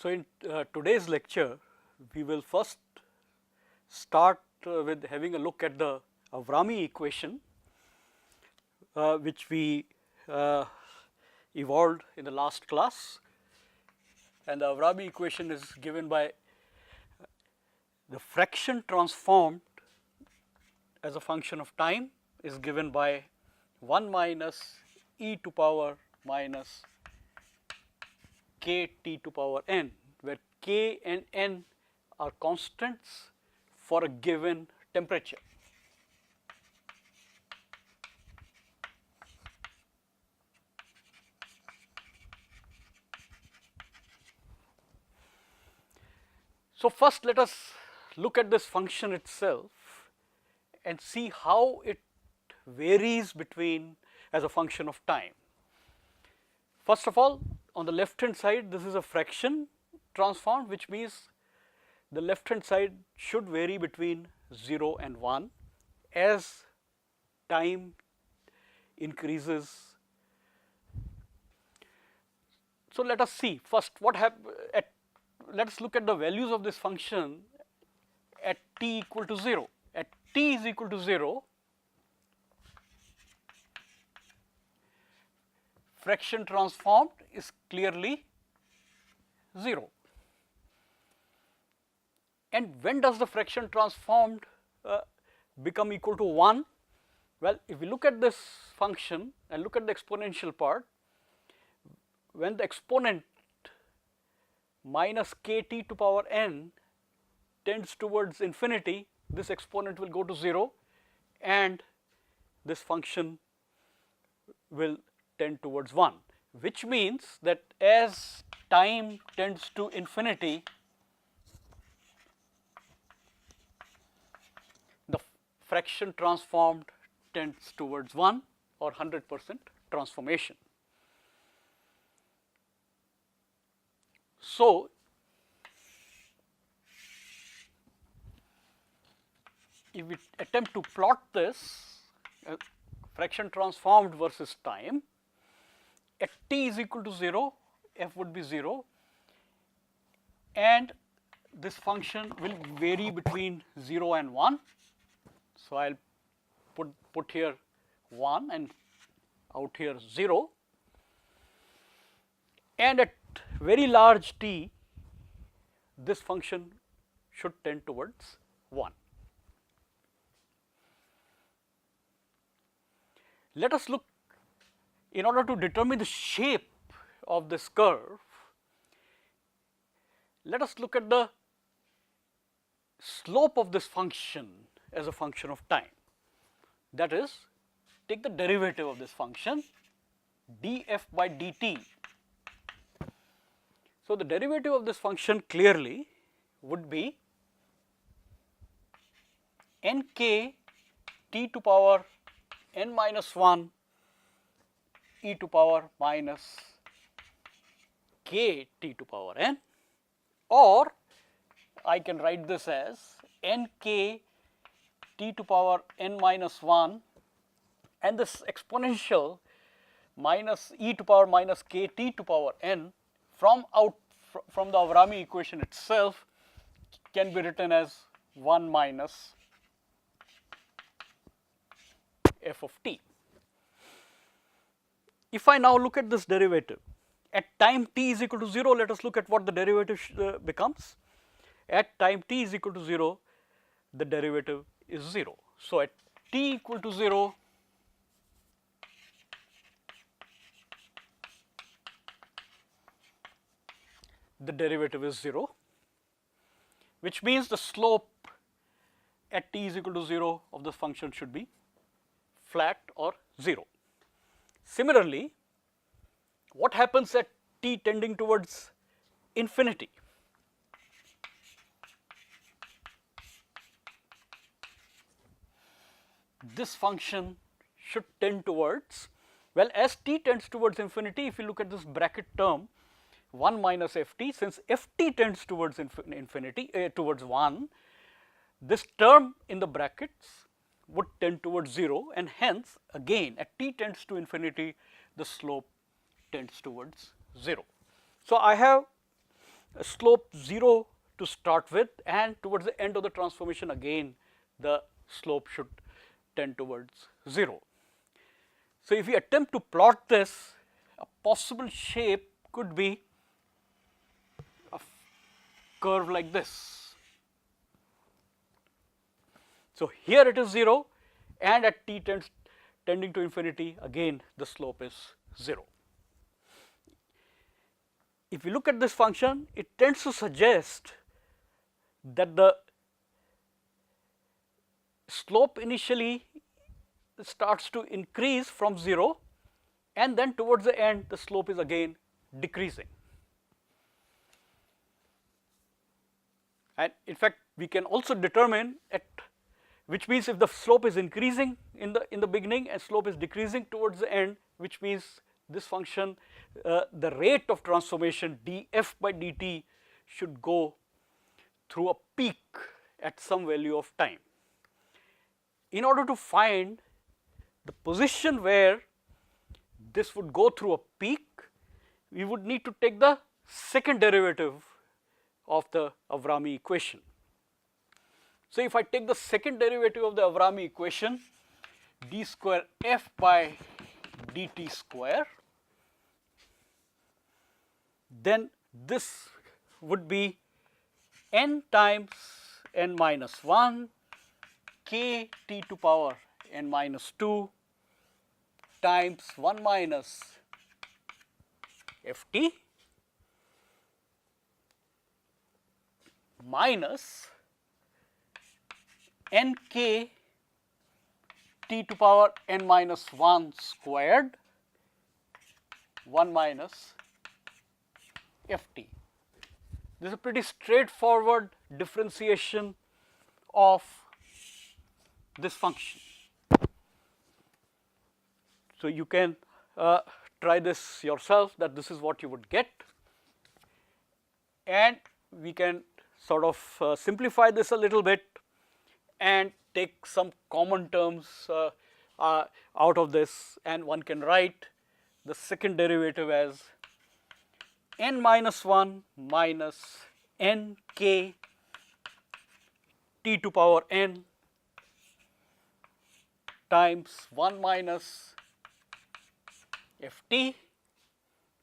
So, in today's lecture, we will first start with having a look at the Avrami equation, which we evolved in the last class. And the Avrami equation is given by the fraction transformed as a function of time is given by 1 minus e to power minus k t to power n, where k and n are constants for a given temperature. So, first let us look at this function itself and see how it varies between as a function of time. First of all, on the left hand side, this is a fraction transformed, which means the left hand side should vary between 0 and 1 as time increases. So, let us see first what let us look at the values of this function at t equal to 0. At t is equal to 0, fraction transformed is clearly 0. And when does the fraction transformed become equal to 1? Well, if we look at this function and look at the exponential part, when the exponent minus kt to power n tends towards infinity, this exponent will go to 0 and this function will tend towards 1, which means that as time tends to infinity, the fraction transformed tends towards 1 or 100% transformation. So, if we attempt to plot this fraction transformed versus time, at t is equal to 0, f would be 0 and this function will vary between 0 and 1. So, I will put here 1 and out here 0, and at very large t this function should tend towards 1. Let us look, in order to determine the shape of this curve, let us look at the slope of this function as a function of time. That is, take the derivative of this function df by dt. So, the derivative of this function clearly would be nk t to power n minus 1 e to power minus k t to power n, or I can write this as nk t to power n minus 1 and this exponential minus e to power minus k t to power n from the Avrami equation itself can be written as 1 minus f of t. If I now look at this derivative at time t is equal to 0, let us look at what the derivative becomes. At time t is equal to 0, the derivative is 0. So, at t equal to 0, the derivative is 0, which means the slope at t is equal to 0 of the function should be flat or 0. Similarly, what happens at t tending towards infinity? This function should tend towards, well, as t tends towards infinity, if you look at this bracket term 1 minus ft, since ft tends towards infinity towards 1, this term in the brackets would tend towards 0, and hence again at t tends to infinity the slope tends towards 0. So, I have a slope 0 to start with, and towards the end of the transformation again the slope should tend towards 0. So, if we attempt to plot this, a possible shape could be a curve like this. So, here it is 0, and at t tending to infinity again the slope is 0. If we look at this function, it tends to suggest that the slope initially starts to increase from 0, and then towards the end the slope is again decreasing. And in fact, we can also determine at which means if the slope is increasing in the beginning and slope is decreasing towards the end, which means this function the rate of transformation df by dt should go through a peak at some value of time. In order to find the position where this would go through a peak, we would need to take the second derivative of the Avrami equation. So, if I take the second derivative of the Avrami equation, d square f by dt square, then this would be n times n minus 1 k t to power n minus 2 times 1 minus f t minus n k t to power n minus 1 squared 1 minus f t. This is a pretty straightforward differentiation of this function. So, you can try this yourself, that this is what you would get, and we can sort of simplify this a little bit and take some common terms out of this, and one can write the second derivative as n minus 1 minus n k t to power n times 1 minus f t.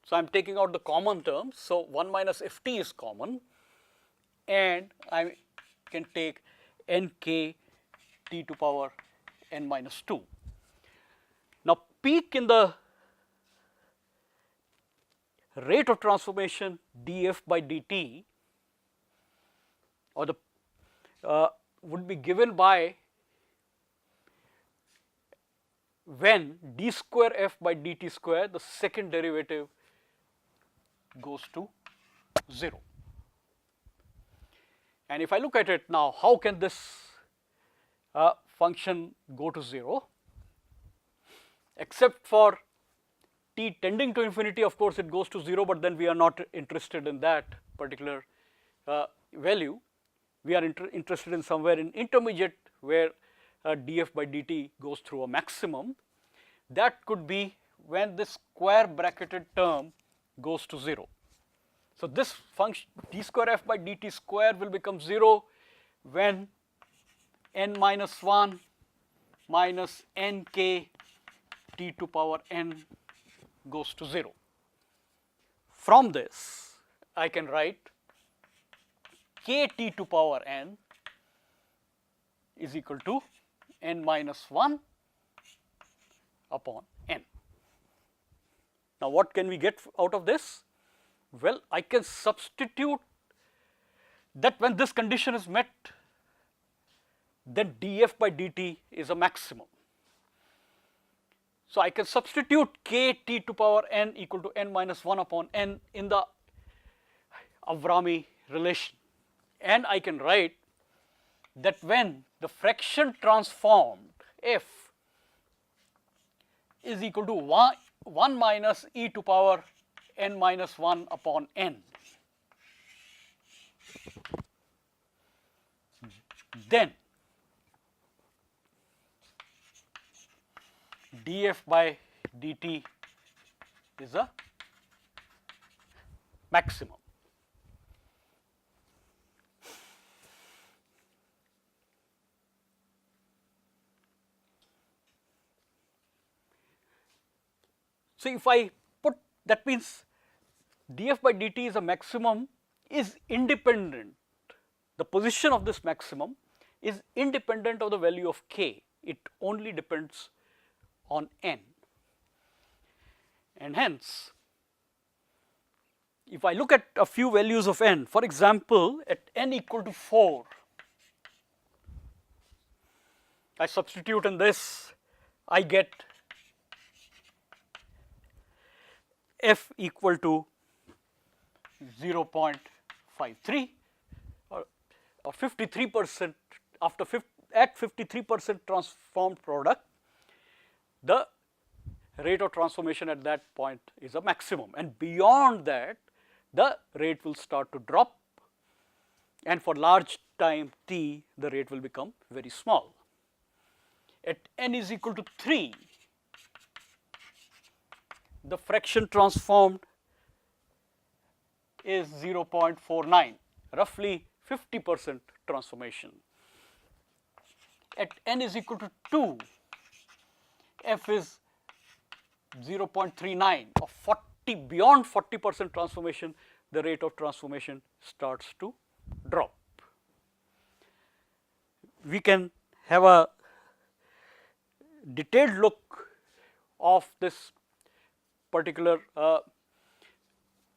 So, I am taking out the common terms. So, 1 minus f t is common, and I can take n k t to power n minus 2. Now, peak in the rate of transformation df by dt or the would be given by when d square f by dt square, the second derivative goes to 0. And if I look at it now, how can this function go to 0? Except for t tending to infinity, of course, it goes to 0, but then we are not interested in that particular value. We are interested in somewhere in intermediate where df by dt goes through a maximum. That could be when this square bracketed term goes to 0. So, this function d square f by dt square will become 0 when n minus 1 minus n k t to power n goes to 0. From this, I can write k t to power n is equal to n minus 1 upon n. Now, what can we get out of this? Well, I can substitute that when this condition is met, then df by dt is a maximum. So, I can substitute k t to power n equal to n minus 1 upon n in the Avrami relation, and I can write that when the fraction transformed f is equal to 1 minus e to power n minus 1 upon n, then df by dt is a maximum. So, if I put, that means df by dt is a maximum is independent, the position of this maximum is independent of the value of k, it only depends on n, and hence if I look at a few values of n, for example, at n equal to 4, I substitute in this, I get f equal to 0.53 or 53% after at 53% transformed product, the rate of transformation at that point is a maximum, and beyond that the rate will start to drop, and for large time t the rate will become very small. At n is equal to 3, the fraction transformed is 0.49, roughly 50% transformation. At n is equal to 2, f is 0.39 or 40, beyond 40% transformation, the rate of transformation starts to drop. We can have a detailed look of this particular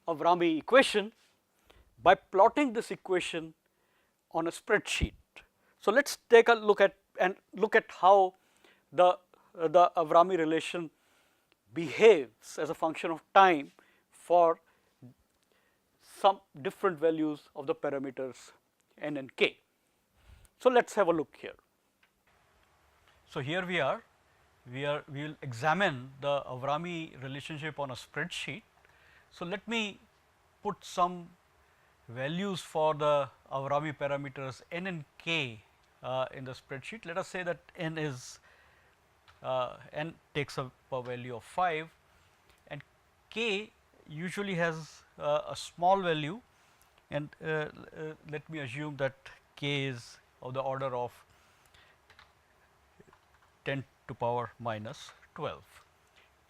Avrami equation by plotting this equation on a spreadsheet. So, let us take a look at how the Avrami relation behaves as a function of time for some different values of the parameters n and k. So, let us have a look here. So, here we will examine the Avrami relationship on a spreadsheet. So, let me put some values for the Avrami parameters n and k in the spreadsheet. Let us say that n is n takes up a value of 5 and k usually has a small value, and let me assume that k is of the order of 10 to power minus 12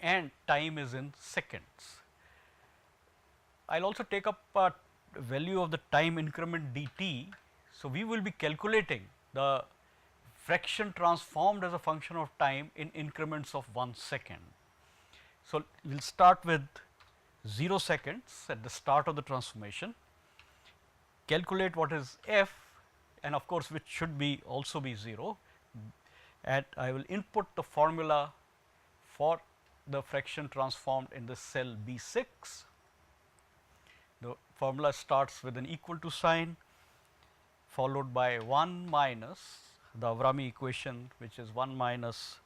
and time is in seconds. I will also take up a value of the time increment dt. So, we will be calculating the fraction transformed as a function of time in increments of 1 second. So, we will start with 0 seconds at the start of the transformation, calculate what is f, and of course, which should be also be 0, and I will input the formula for the fraction transformed in the cell B6. The formula starts with an equal to sign followed by 1 minus the Avrami equation, which is 1 minus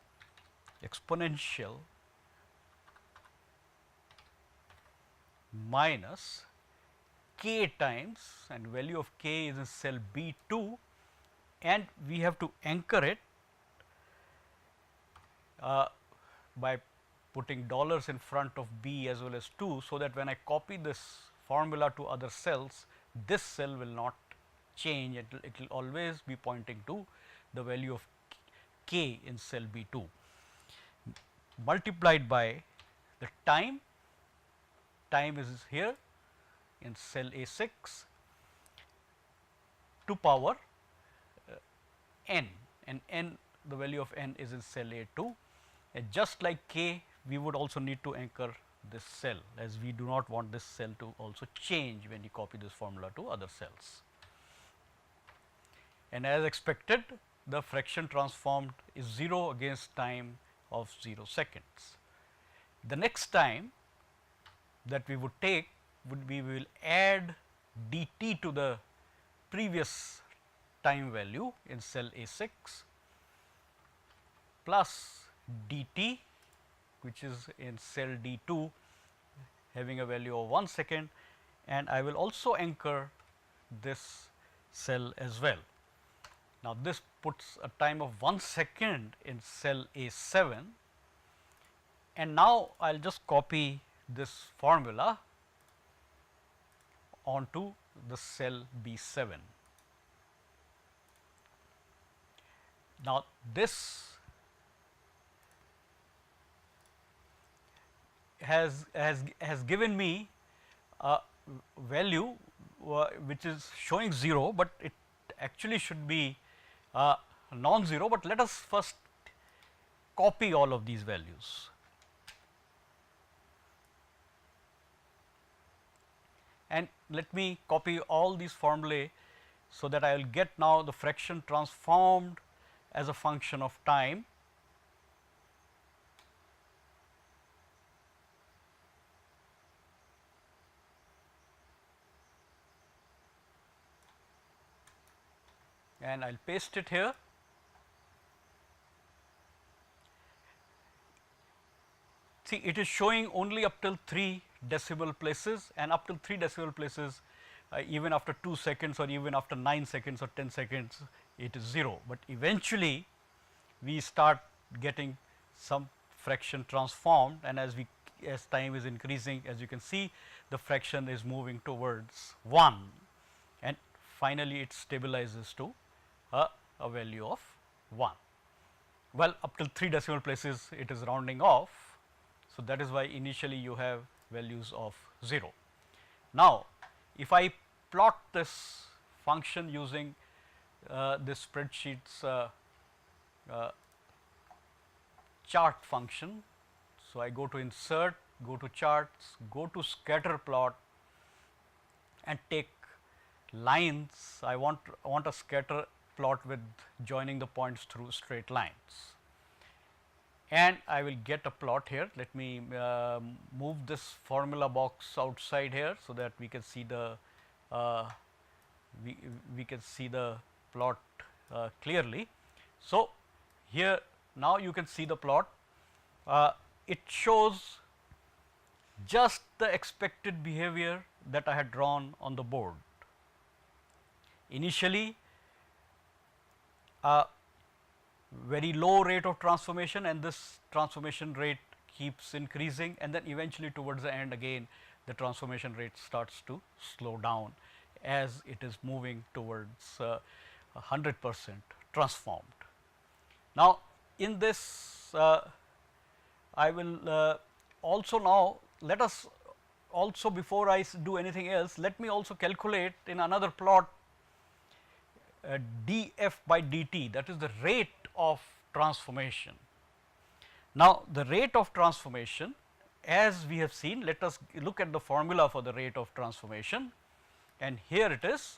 exponential minus k times, and value of k is in cell B2, and we have to anchor it by putting dollars in front of B as well as 2, so that when I copy this formula to other cells, this cell will not change, it will always be pointing to the value of k in cell B2, multiplied by the time is here in cell A6 to power n, and n, the value of n is in cell A2, and just like k, we would also need to anchor this cell, as we do not want this cell to also change when you copy this formula to other cells. And as expected, the fraction transformed is 0 against time of 0 seconds. The next time that we would take would be, we will add dt to the previous time value in cell A6 plus dt, which is in cell D2 having a value of 1 second, and I will also anchor this cell as well. Now, this puts a time of 1 second in cell A7, and now I will just copy this formula onto the cell B7. Now, this has given me a value which is showing 0, but it actually should be non-zero. But let us first copy all of these values. And let me copy all these formulae so that I will get now the fraction transformed as a function of time. And I will paste it here. See, it is showing only up till 3 decimal places, and up till 3 decimal places, even after 2 seconds or even after 9 seconds or 10 seconds, it is 0. But eventually, we start getting some fraction transformed, and as time is increasing, as you can see, the fraction is moving towards 1, and finally it stabilizes to a value of 1. Well, up till 3 decimal places it is rounding off. So, that is why initially you have values of 0. Now, if I plot this function using this spreadsheet's chart function. So, I go to insert, go to charts, go to scatter plot and take lines. I want a scatter plot with joining the points through straight lines, and I will get a plot here. Let me move this formula box outside here so that we can see the we can see the plot clearly. So, here now you can see the plot. It shows just the expected behavior that I had drawn on the board. Initially, a very low rate of transformation, and this transformation rate keeps increasing, and then eventually towards the end again the transformation rate starts to slow down as it is moving towards 100% transformed. Now, in this I will also now let us also, before I do anything else, let me also calculate in another plot df by dt, that is the rate of transformation. Now, the rate of transformation, as we have seen, let us look at the formula for the rate of transformation, and here it is.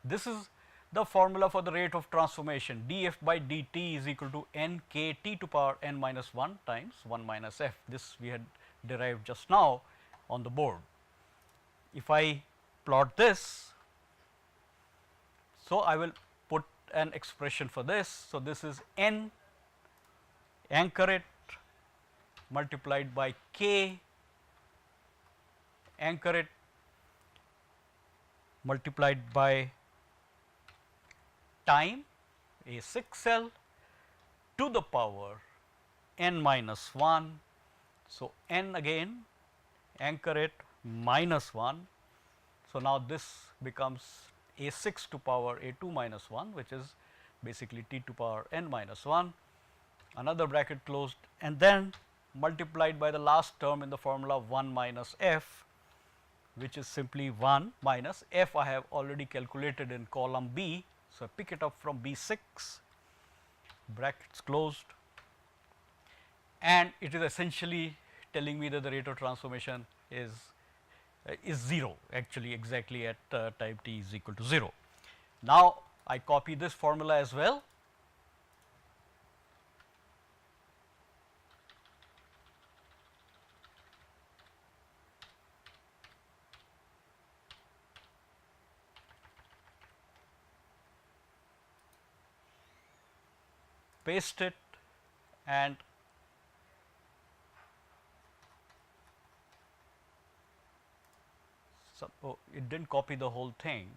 This is the formula for the rate of transformation. Df by dt is equal to n k t to power n minus 1 times 1 minus f. This we had derived just now on the board. If I plot this, so I will put an expression for this. So, this is n anchor it multiplied by k anchor it multiplied by time A6L to the power n minus 1. So, n again anchor it minus 1. So, now this becomes A6 to power A2 minus 1, which is basically t to power n minus 1, another bracket closed, and then multiplied by the last term in the formula 1 minus f, which is simply 1 minus f I have already calculated in column B. So, I pick it up from B6, brackets closed, and it is essentially telling me that the rate of transformation is 0, actually exactly at time t is equal to 0. Now, I copy this formula as well. Paste it, and so, it did not copy the whole thing.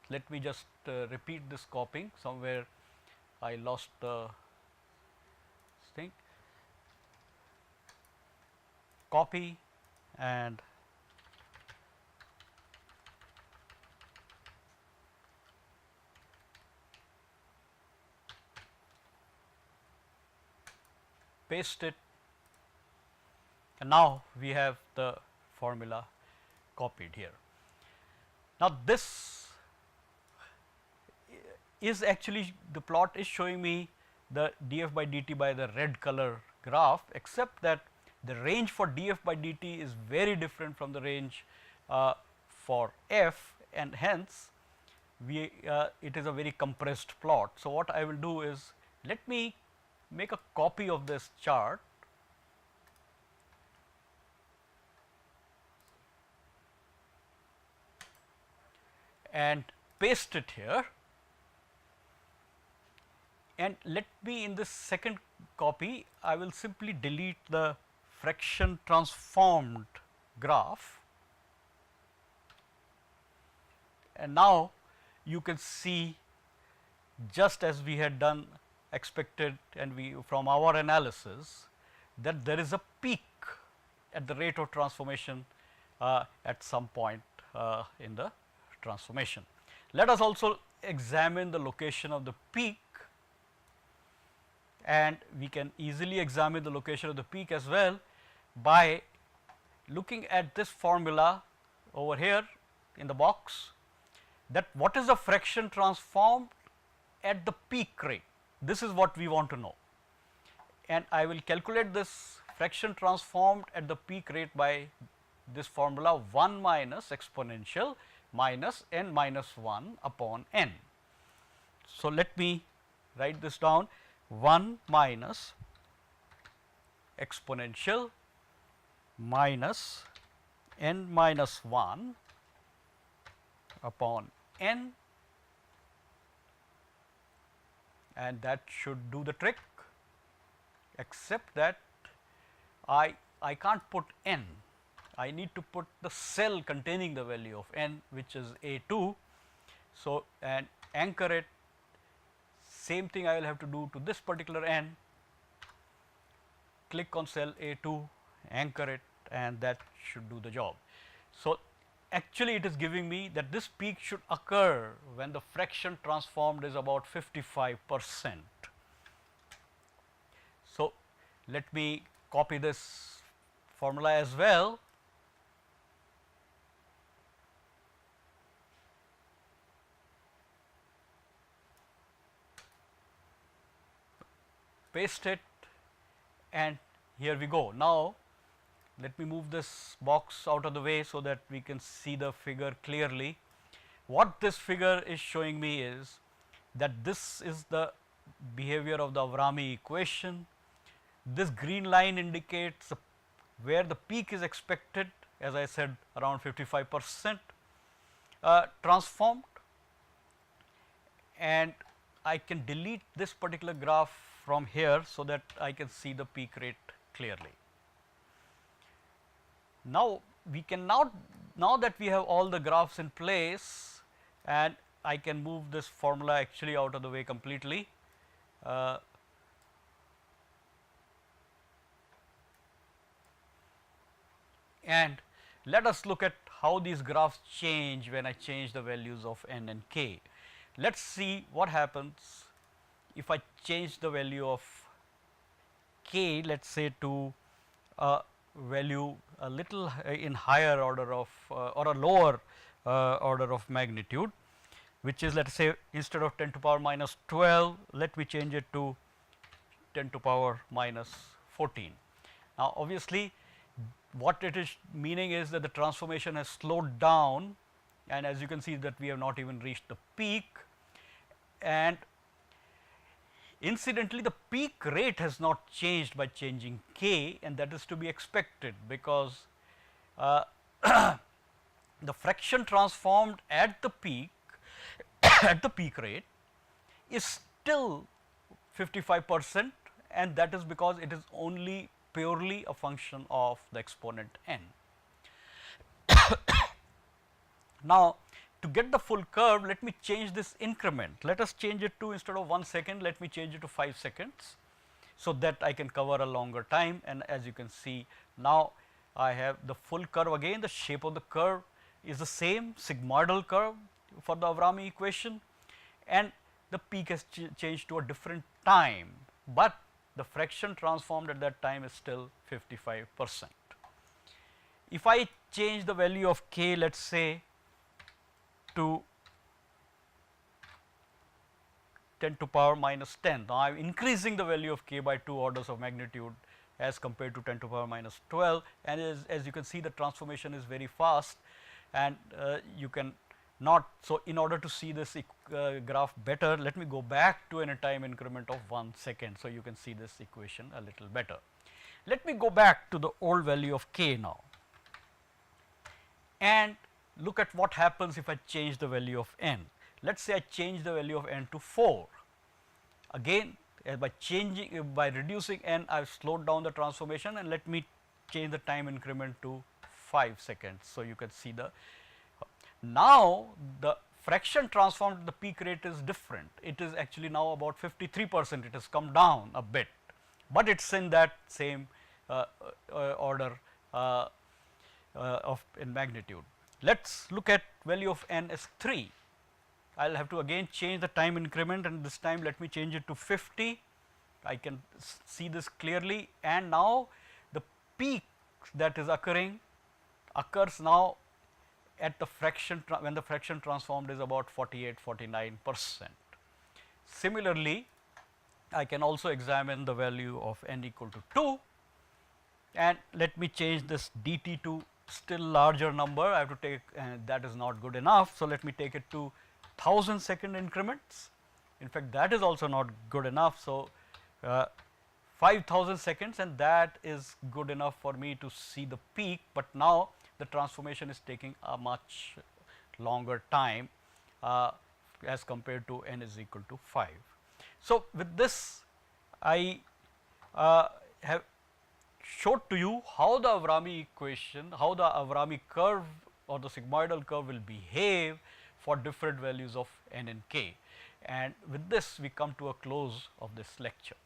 Let me just repeat this copying. Somewhere I lost the thing. Copy and paste it, And now we have the formula copied here. Now this is actually, the plot is showing me the df by dt by the red color graph, except that the range for df by dt is very different from the range for f, and hence we it is a very compressed plot. So what I will do is, let me make a copy of this chart and paste it here, and let me, in this second copy, I will simply delete the fraction transformed graph, and now you can see, just as we had done expected and we from our analysis, that there is a peak at the rate of transformation at some point in the transformation. Let us also examine the location of the peak, and we can easily examine the location of the peak as well by looking at this formula over here in the box, that what is the fraction transformed at the peak rate. This is what we want to know, and I will calculate this fraction transformed at the peak rate by this formula 1 minus exponential minus n minus 1 upon n. So, let me write this down, 1 minus exponential minus n minus 1 upon n, and that should do the trick, except that I can't put n, I need to put the cell containing the value of n, which is A2. So, and anchor it, same thing I will have to do to this particular n, click on cell A2, anchor it, and that should do the job. So, actually it is giving me that this peak should occur when the fraction transformed is about 55%. So, let me copy this formula as well, paste it, and here we go. Now, let me move this box out of the way so that we can see the figure clearly. What this figure is showing me is that this is the behavior of the Avrami equation. This green line indicates where the peak is expected, as I said, around 55% transformed, and I can delete this particular graph from here so that I can see the peak rate clearly. Now, we can now that we have all the graphs in place, and I can move this formula actually out of the way completely. And let us look at how these graphs change when I change the values of n and k. Let us see what happens if I change the value of k, let us say, to a value a little in higher order of or a lower order of magnitude, which is, let us say, instead of 10 to power minus 12, let me change it to 10 to power minus 14. Now, obviously, what it is meaning is that the transformation has slowed down, and as you can see that we have not even reached the peak, and incidentally the peak rate has not changed by changing k, and that is to be expected, because the fraction transformed at the peak at the peak rate is still 55%, and that is because it is only purely a function of the exponent n. Now, to get the full curve, let me change this increment. Let us change it to, instead of 1 second, let me change it to 5 seconds, so that I can cover a longer time. And as you can see, now I have the full curve again. The shape of the curve is the same sigmoidal curve for the Avrami equation, and the peak has changed to a different time, but the fraction transformed at that time is still 55%. if I change the value of k, let us say to 10 to power minus 10. Now, I am increasing the value of k by 2 orders of magnitude as compared to 10 to power minus 12, and as you can see, the transformation is very fast, and you can not. So, in order to see this graph better, let me go back to a time increment of 1 second. So, you can see this equation a little better. Let me go back to the old value of k now, and look at what happens if I change the value of n. Let us say I change the value of n to 4. Again, by reducing n, I have slowed down the transformation, and let me change the time increment to 5 seconds. So, you can see now the fraction transformed at the peak rate is different. It is actually now about 53%, it has come down a bit, but it is in that same order of in magnitude. Let us look at value of n as 3. I will have to again change the time increment, and this time let me change it to 50. I can see this clearly, and now the peak that is occurs now at the fraction when the fraction transformed is about 48-49%. Similarly, I can also examine the value of n equal to 2, and let me change this dt to still larger number. I have to take, that is not good enough. So, let me take it to 1000 second increments. In fact, that is also not good enough. So, 5000 seconds, and that is good enough for me to see the peak, but now the transformation is taking a much longer time as compared to n is equal to 5. So, with this I have showed to you how the Avrami equation, how the Avrami curve or the sigmoidal curve will behave for different values of n and k, and with this we come to a close of this lecture.